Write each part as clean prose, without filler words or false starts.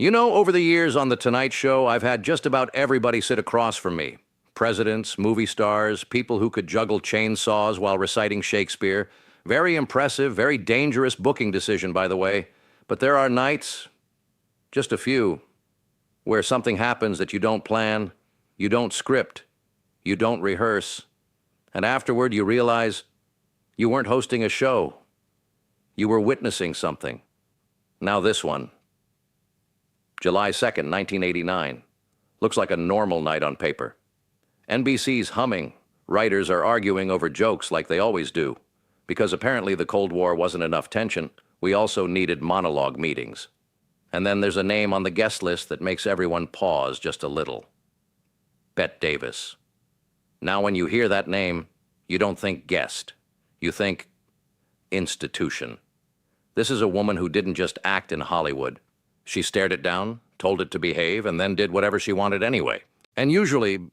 You know, over the years on The Tonight Show, I've had just about everybody sit across from me. Presidents, movie stars, people who could juggle chainsaws while reciting Shakespeare. Very impressive, very dangerous booking decision, by the way. But there are nights, just a few, where something happens that you don't plan, you don't script, you don't rehearse, and afterward you realize you weren't hosting a show. You were witnessing something. Now this one. July 2nd, 1989. Looks like a normal night on paper. NBC's humming. Writers are arguing over jokes like they always do. Because apparently the Cold War wasn't enough tension, we also needed monologue meetings. And then there's a name on the guest list that makes everyone pause just a little. Bette Davis. Now when you hear that name, you don't think guest. You think institution. This is a woman who didn't just act in Hollywood. She stared it down, told it to behave, and then did whatever she wanted anyway. And usually,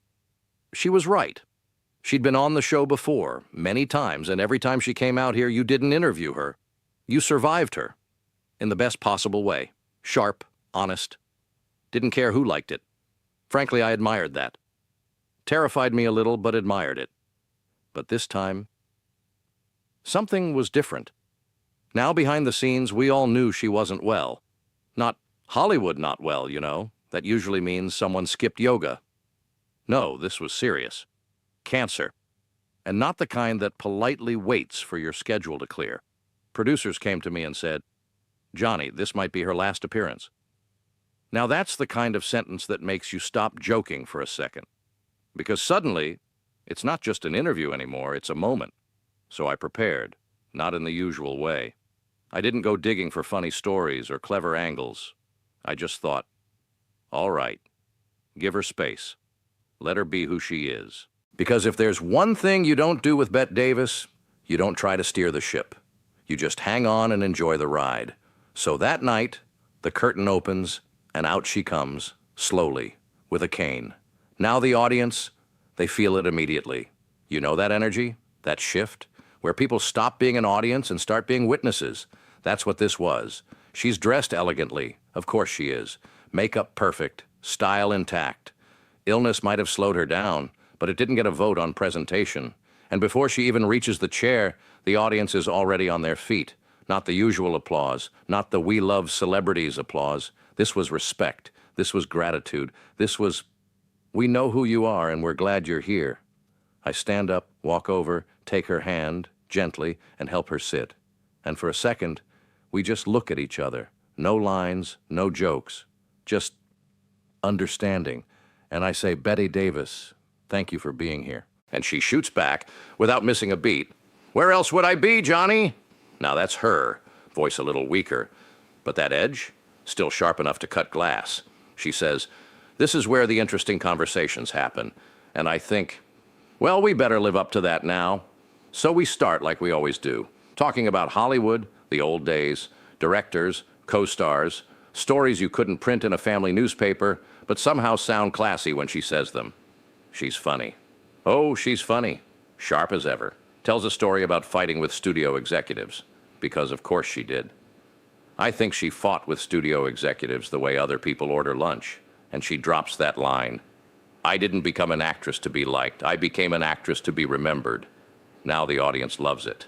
she was right. She'd been on the show before, many times, and every time she came out here, you didn't interview her. You survived her. In the best possible way. Sharp, honest. Didn't care who liked it. Frankly, I admired that. Terrified me a little, but admired it. But this time, something was different. Now behind the scenes, we all knew she wasn't well. Not Hollywood not well, you know. That usually means someone skipped yoga. No, this was serious. Cancer. And not the kind that politely waits for your schedule to clear. Producers came to me and said, "Johnny, this might be her last appearance." Now that's the kind of sentence that makes you stop joking for a second. Because suddenly, it's not just an interview anymore, it's a moment. So I prepared, not in the usual way. I didn't go digging for funny stories or clever angles. I just thought, all right, give her space. Let her be who she is. Because if there's one thing you don't do with Bette Davis, you don't try to steer the ship. You just hang on and enjoy the ride. So that night, the curtain opens, and out she comes, slowly, with a cane. Now the audience, they feel it immediately. You know that energy? That shift? Where people stop being an audience and start being witnesses. That's what this was. She's dressed elegantly. Of course she is. Makeup perfect. Style intact. Illness might have slowed her down, but it didn't get a vote on presentation. And before she even reaches the chair, the audience is already on their feet. Not the usual applause. Not the "we love celebrities" applause. This was respect. This was gratitude. This was, "We know who you are and we're glad you're here." I stand up, walk over, take her hand, gently, and help her sit. And for a second, we just look at each other. No lines, no jokes. Just understanding. And I say, "Bette Davis, thank you for being here." And she shoots back, without missing a beat, "Where else would I be, Johnny?" Now that's her, voice a little weaker. But that edge, still sharp enough to cut glass. She says, "This is where the interesting conversations happen." And I think, well, we better live up to that now. So we start like we always do, talking about Hollywood, the old days, directors, co-stars, stories you couldn't print in a family newspaper, but somehow sound classy when she says them. She's funny. Oh, she's funny. Sharp as ever. Tells a story about fighting with studio executives, because of course she did. I think she fought with studio executives the way other people order lunch, and she drops that line. "I didn't become an actress to be liked. I became an actress to be remembered." Now the audience loves it.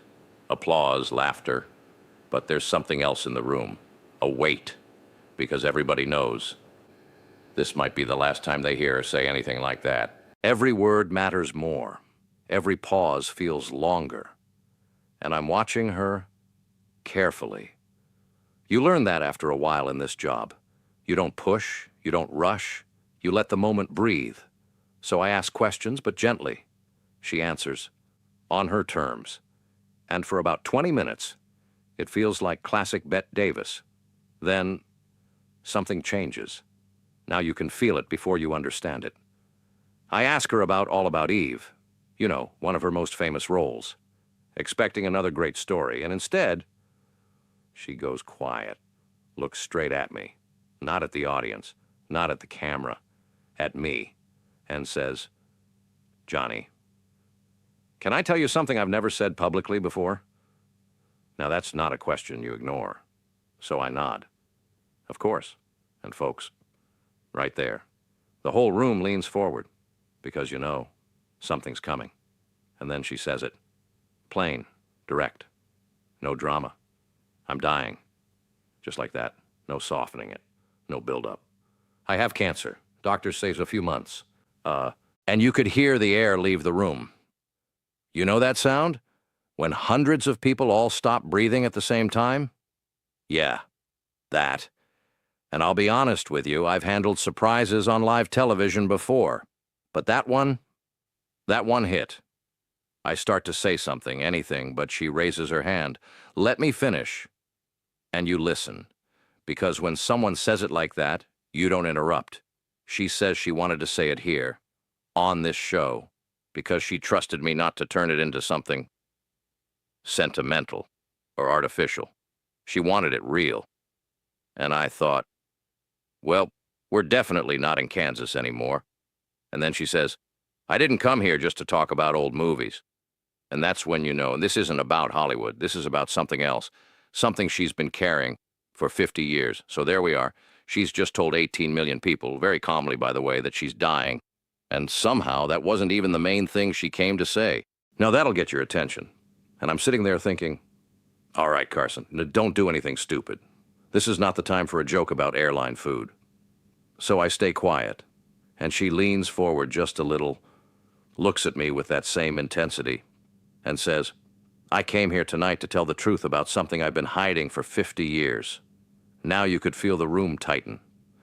Applause, laughter. But there's something else in the room. A weight. Because everybody knows this might be the last time they hear her say anything like that. Every word matters more. Every pause feels longer. And I'm watching her carefully. You learn that after a while in this job. You don't push, you don't rush, you let the moment breathe. So I ask questions, but gently. She answers, on her terms. And for about 20 minutes, it feels like classic Bette Davis. Then, something changes. Now you can feel it before you understand it. I ask her about All About Eve, you know, one of her most famous roles, expecting another great story, and instead, she goes quiet, looks straight at me, not at the audience, not at the camera, at me, and says, "Johnny, can I tell you something I've never said publicly before?" Now that's not a question you ignore, so I nod. Of course. And folks, right there, the whole room leans forward because you know something's coming. And then she says it. Plain, direct, no drama. I'm dying. Just like that. No softening it. No build-up. I have cancer. Doctors say it's a few months. And you could hear the air leave the room. You know that sound? When hundreds of people all stop breathing at the same time? Yeah, that. And I'll be honest with you, I've handled surprises on live television before. But that one hit. I start to say something, anything, but she raises her hand. Let me finish. And you listen. Because when someone says it like that, you don't interrupt. She says she wanted to say it here, on this show, because she trusted me not to turn it into something sentimental or artificial. She wanted it real. And I thought, well, we're definitely not in Kansas anymore. And then she says, I didn't come here just to talk about old movies. And that's when you know, and this isn't about Hollywood, this is about something else, something she's been carrying for 50 years. So there we are. She's just told 18 million people, very calmly, by the way, that she's dying. And somehow that wasn't even the main thing she came to say. Now that'll get your attention. And I'm sitting there thinking, all right, Carson, don't do anything stupid. This is not the time for a joke about airline food. So I stay quiet, and she leans forward just a little, looks at me with that same intensity, and says, I came here tonight to tell the truth about something I've been hiding for 50 years. Now you could feel the room tighten,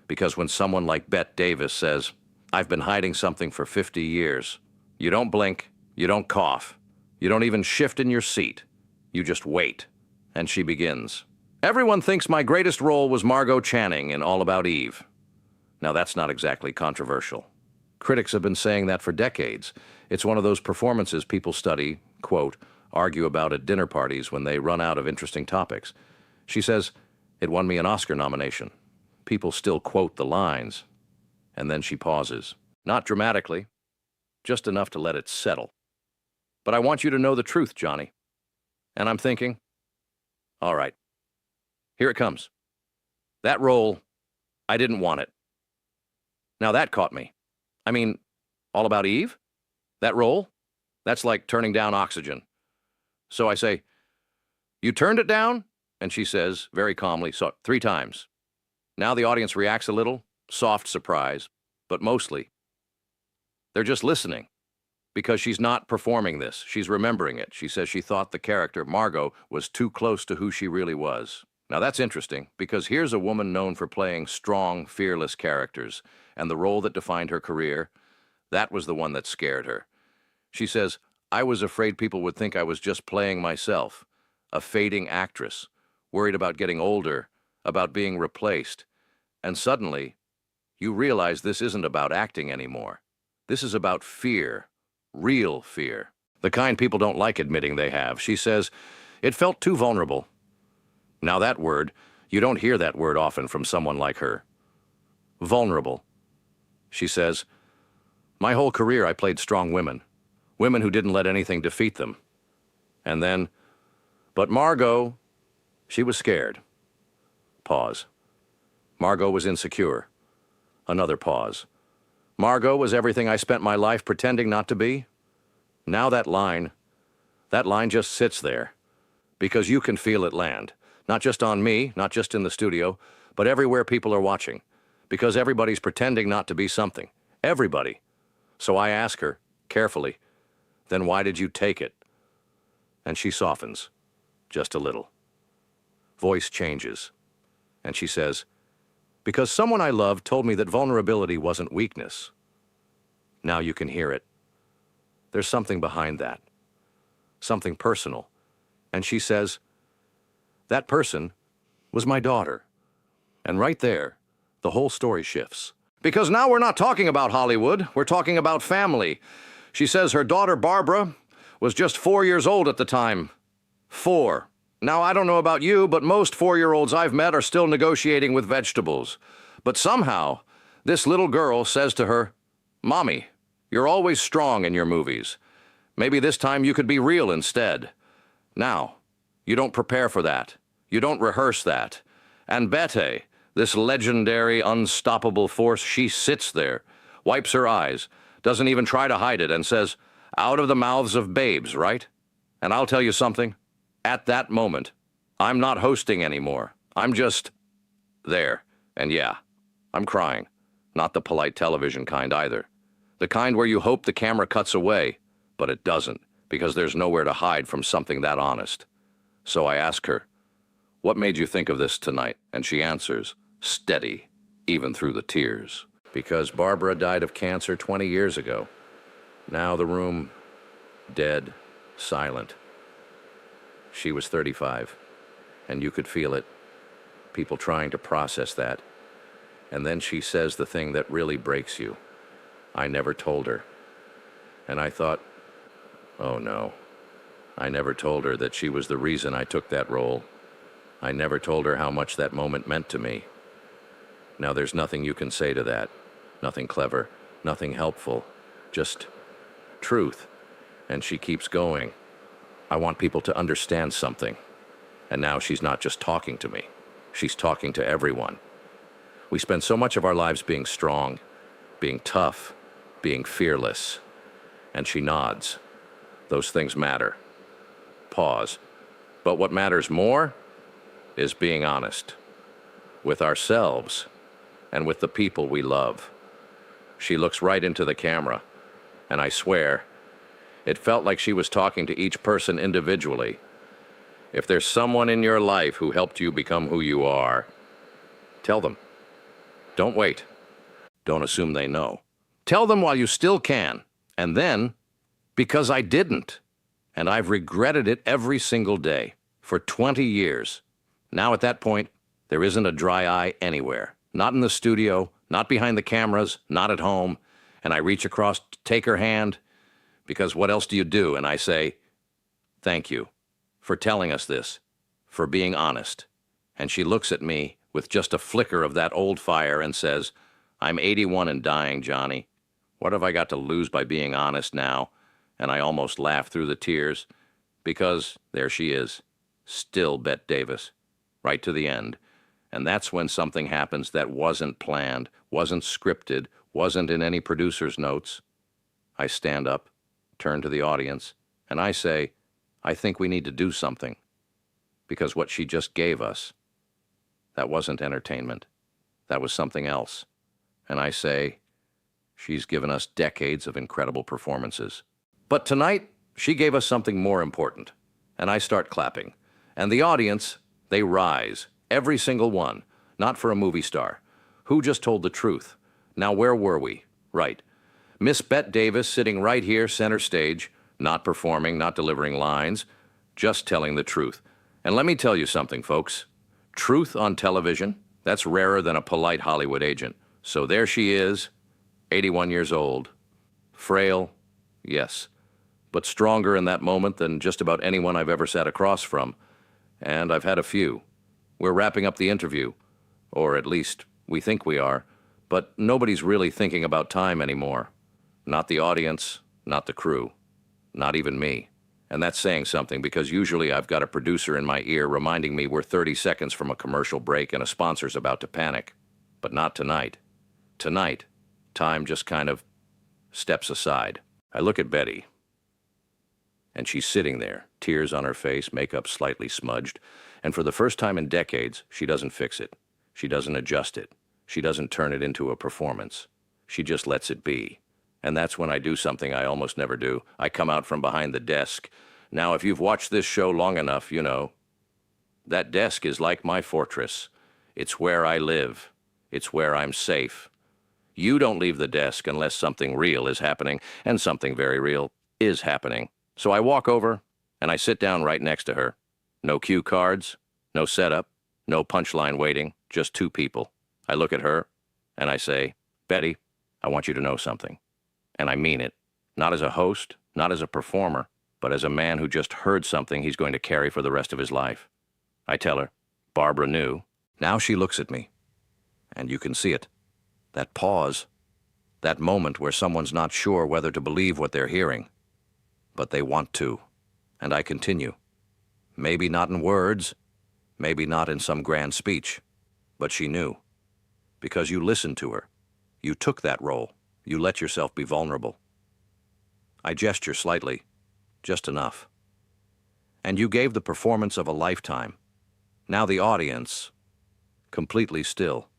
because when someone like Bette Davis says, I've been hiding something for 50 years, you don't blink, you don't cough, you don't even shift in your seat, you just wait. And she begins. Everyone thinks my greatest role was Margot Channing in All About Eve. Now that's not exactly controversial. Critics have been saying that for decades. It's one of those performances people study, quote, argue about at dinner parties when they run out of interesting topics. She says, it won me an Oscar nomination. People still quote the lines. And then she pauses. Not dramatically, just enough to let it settle. But I want you to know the truth, Johnny. And I'm thinking, all right, here it comes. That role, I didn't want it. Now that caught me. I mean, All About Eve? That role? That's like turning down oxygen. So I say, you turned it down? And she says, very calmly, so 3 times. Now the audience reacts a little, soft surprise, but mostly, they're just listening. Because she's not performing this. She's remembering it. She says she thought the character, Margot, was too close to who she really was. Now that's interesting, because here's a woman known for playing strong, fearless characters, and the role that defined her career, that was the one that scared her. She says, I was afraid people would think I was just playing myself, a fading actress, worried about getting older, about being replaced. And suddenly, you realize this isn't about acting anymore. This is about fear. Real fear. The kind people don't like admitting they have. She says, it felt too vulnerable. Now that word, you don't hear that word often from someone like her. Vulnerable. She says, my whole career I played strong women. Women who didn't let anything defeat them. And then, but Margot, she was scared. Pause. Margot was insecure. Another pause. Margot was everything I spent my life pretending not to be. Now that line just sits there. Because you can feel it land. Not just on me, not just in the studio, but everywhere people are watching. Because everybody's pretending not to be something. Everybody. So I ask her, carefully, then why did you take it? And she softens, just a little. Voice changes. And she says, because someone I loved told me that vulnerability wasn't weakness. Now you can hear it. There's something behind that. Something personal. And she says, that person was my daughter. And right there, the whole story shifts. Because now we're not talking about Hollywood, we're talking about family. She says her daughter Barbara was just 4 years old at the time. 4. Now, I don't know about you, but most 4-year-olds I've met are still negotiating with vegetables. But somehow, this little girl says to her, Mommy, you're always strong in your movies. Maybe this time you could be real instead. Now, you don't prepare for that. You don't rehearse that. And Bette, This legendary, unstoppable force, she sits there, wipes her eyes, doesn't even try to hide it, and says, "Out of the mouths of babes, right?" And I'll tell you something. At that moment, I'm not hosting anymore. I'm just there. And yeah, I'm crying. Not the polite television kind either. The kind where you hope the camera cuts away, but it doesn't, because there's nowhere to hide from something that honest. So I ask her, "What made you think of this tonight?" And she answers, steady, even through the tears. Because Barbara died of cancer 20 years ago. Now the room, dead, silent. She was 35, and you could feel it. People trying to process that. And then she says the thing that really breaks you. "I never told her." And I thought, oh no. I never told her that she was the reason I took that role. I never told her how much that moment meant to me. Now there's nothing you can say to that. Nothing clever, nothing helpful. Just truth. And she keeps going. I want people to understand something. And now she's not just talking to me. She's talking to everyone. We spend so much of our lives being strong, being tough, being fearless. And she nods. Those things matter. Pause. But what matters more is being honest. With ourselves and with the people we love. She looks right into the camera, and I swear, it felt like she was talking to each person individually. If there's someone in your life who helped you become who you are, tell them. Don't wait. Don't assume they know. Tell them while you still can. And then, because I didn't, and I've regretted it every single day for 20 years. Now at that point, there isn't a dry eye anywhere. Not in the studio, not behind the cameras, not at home. And I reach across to take her hand, because what else do you do? And I say, "Thank you for telling us this, for being honest." And she looks at me with just a flicker of that old fire and says, "I'm 81 and dying, Johnny. What have I got to lose by being honest now?" And I almost laugh through the tears, because there she is, still Bette Davis, right to the end. And that's when something happens that wasn't planned, wasn't scripted, wasn't in any producer's notes. I stand up, turn to the audience, and I say, "I think we need to do something." Because what she just gave us, that wasn't entertainment. That was something else. And I say, she's given us decades of incredible performances. But tonight, she gave us something more important. And I start clapping. And the audience, they rise. Every single one. Not for a movie star. Who just told the truth? Now where were we? Right. Miss Bette Davis sitting right here, center stage, not performing, not delivering lines, just telling the truth. And let me tell you something, folks. Truth on television, that's rarer than a polite Hollywood agent. So there she is, 81 years old. Frail, yes, but stronger in that moment than just about anyone I've ever sat across from. And I've had a few. We're wrapping up the interview, or at least we think we are, but nobody's really thinking about time anymore. Not the audience, not the crew, not even me. And that's saying something, because usually I've got a producer in my ear reminding me we're 30 seconds from a commercial break and a sponsor's about to panic. But not tonight. Tonight, time just kind of steps aside. I look at Betty, and she's sitting there, tears on her face, makeup slightly smudged, and for the first time in decades, she doesn't fix it. She doesn't adjust it. She doesn't turn it into a performance. She just lets it be. And that's when I do something I almost never do. I come out from behind the desk. Now, if you've watched this show long enough, you know, that desk is like my fortress. It's where I live. It's where I'm safe. You don't leave the desk unless something real is happening, and something very real is happening. So I walk over, and I sit down right next to her. No cue cards, no setup, no punchline waiting, just two people. I look at her, and I say, "Betty, I want you to know something." And I mean it. Not as a host, not as a performer, but as a man who just heard something he's going to carry for the rest of his life. I tell her, Barbara knew. Now she looks at me, and you can see it. That pause, that moment where someone's not sure whether to believe what they're hearing, but they want to. And I continue. Maybe not in words, maybe not in some grand speech, but she knew. because you listened to her. You took that role. You let yourself be vulnerable. I gesture slightly, just enough. And you gave the performance of a lifetime. Now the audience, completely still.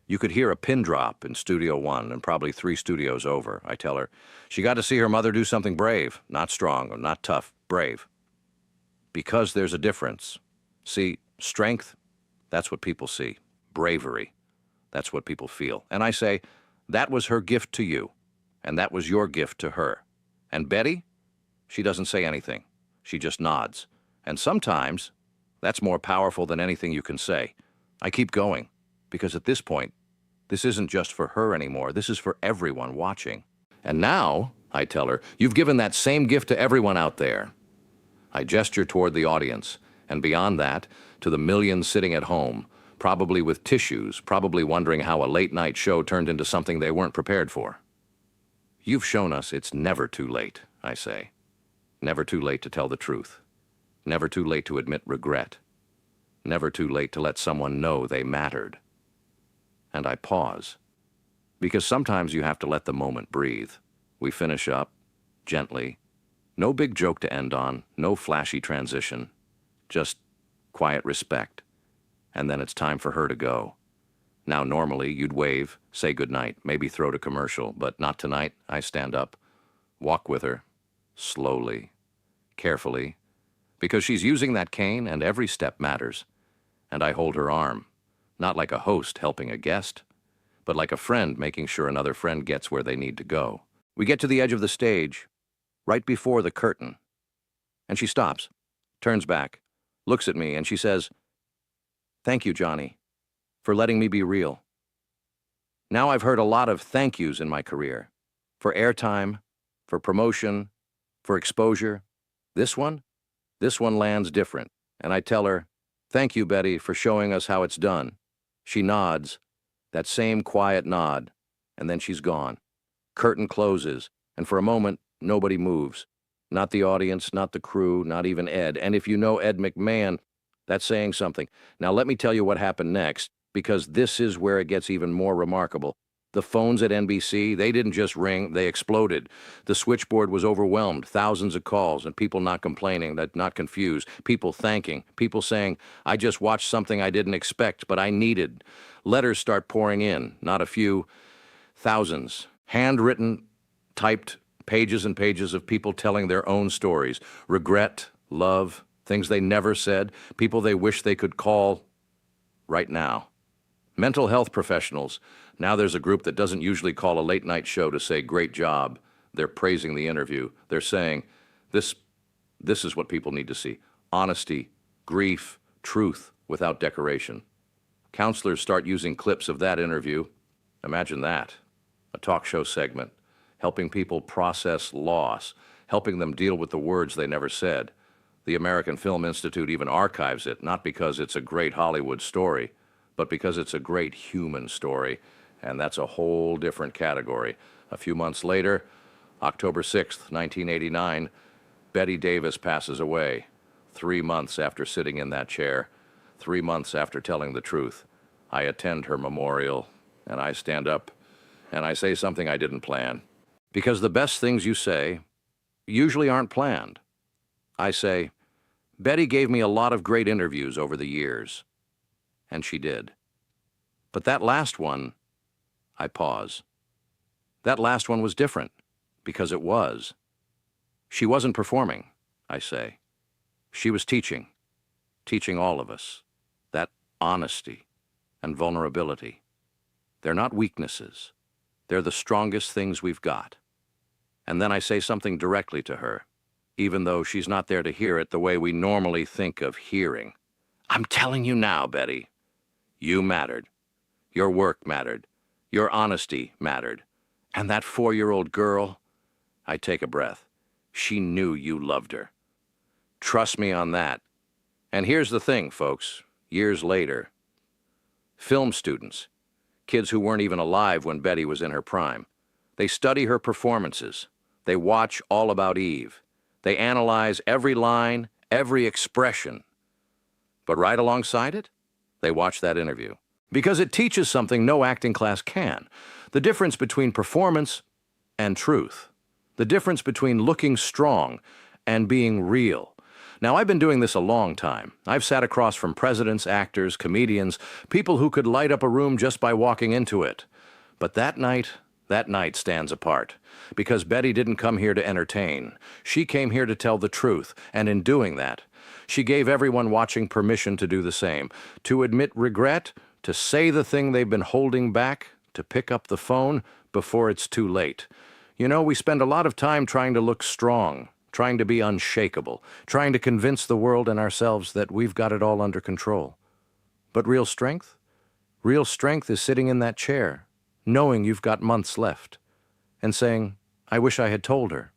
You could hear a pin drop in Studio One and probably 3 studios over. I tell her, she got to see her mother do something brave, not strong or not tough, brave. Because there's a difference. See, strength, that's what people see. Bravery, that's what people feel. And I say, that was her gift to you, and that was your gift to her. And Betty, she doesn't say anything. She just nods. And sometimes, that's more powerful than anything you can say. I keep going, because at this point, this isn't just for her anymore. This is for everyone watching. And now, I tell her, you've given that same gift to everyone out there. I gesture toward the audience, and beyond that, to the millions sitting at home, probably with tissues, probably wondering how a late-night show turned into something they weren't prepared for. You've shown us it's never too late, I say. Never too late to tell the truth. Never too late to admit regret. Never too late to let someone know they mattered. And I pause, because sometimes you have to let the moment breathe. We finish up, gently. No big joke to end on, no flashy transition. Just quiet respect. And then it's time for her to go. Now normally you'd wave, say goodnight, maybe throw to commercial, but not tonight. I stand up, walk with her, slowly, carefully, because she's using that cane and every step matters. And I hold her arm, not like a host helping a guest, but like a friend making sure another friend gets where they need to go. We get to the edge of the stage, right before the curtain, and she stops, turns back, looks at me, and she says, "Thank you, Johnny, for letting me be real." Now I've heard a lot of thank yous in my career, for airtime, for promotion, for exposure. This one lands different, and I tell her, "Thank you, Betty, for showing us how it's done." She nods, that same quiet nod, and then she's gone. Curtain closes, and for a moment, nobody moves. Not the audience, not the crew, not even Ed. And if you know Ed McMahon, that's saying something. Now let me tell you what happened next, because this is where it gets even more remarkable. The phones at NBC, they didn't just ring, they exploded. The switchboard was overwhelmed, thousands of calls, and people not complaining, not confused, people thanking, people saying, "I just watched something I didn't expect, but I needed." Letters start pouring in, not a few, thousands. Handwritten, typed, pages and pages of people telling their own stories. Regret, love, things they never said, people they wish they could call right now. Mental health professionals. Now there's a group that doesn't usually call a late-night show to say, "Great job." They're praising the interview. They're saying, this is what people need to see. Honesty, grief, truth without decoration. Counselors start using clips of that interview. Imagine that. A talk show segment, helping people process loss, helping them deal with the words they never said. The American Film Institute even archives it, not because it's a great Hollywood story, but because it's a great human story, and that's a whole different category. A few months later, October 6th, 1989, Bette Davis passes away, 3 months after sitting in that chair, 3 months after telling the truth. I attend her memorial, and I stand up, and I say something I didn't plan. Because the best things you say usually aren't planned. I say, "Betty gave me a lot of great interviews over the years." And she did. But that last one, I pause. That last one was different, because it was. She wasn't performing, I say. She was teaching all of us, that honesty and vulnerability. They're not weaknesses. They're the strongest things we've got. And then I say something directly to her, even though she's not there to hear it the way we normally think of hearing. "I'm telling you now, Betty, you mattered. Your work mattered. Your honesty mattered. And that 4-year-old girl," I take a breath, "she knew you loved her. Trust me on that." And here's the thing, folks, years later, film students, kids who weren't even alive when Betty was in her prime, they study her performances. They watch All About Eve. They analyze every line, every expression. But right alongside it, they watch that interview. Because it teaches something no acting class can. The difference between performance and truth. The difference between looking strong and being real. Now, I've been doing this a long time. I've sat across from presidents, actors, comedians, people who could light up a room just by walking into it. But that night stands apart. Because Bette didn't come here to entertain. She came here to tell the truth, and in doing that, she gave everyone watching permission to do the same. To admit regret, to say the thing they've been holding back, to pick up the phone before it's too late. You know, we spend a lot of time trying to look strong, trying to be unshakable, trying to convince the world and ourselves that we've got it all under control. But real strength? Real strength is sitting in that chair, knowing you've got months left, and saying, I wish I had told her.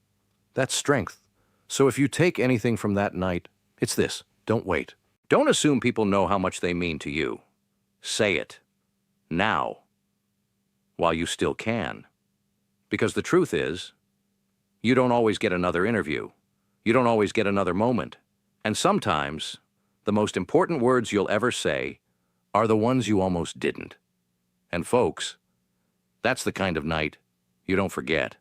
That's strength. So if you take anything from that night, it's this: don't wait. Don't assume people know how much they mean to you. Say it. Now. While you still can. Because the truth is, you don't always get another interview. You don't always get another moment. And sometimes, the most important words you'll ever say are the ones you almost didn't. And folks, that's the kind of night you don't forget.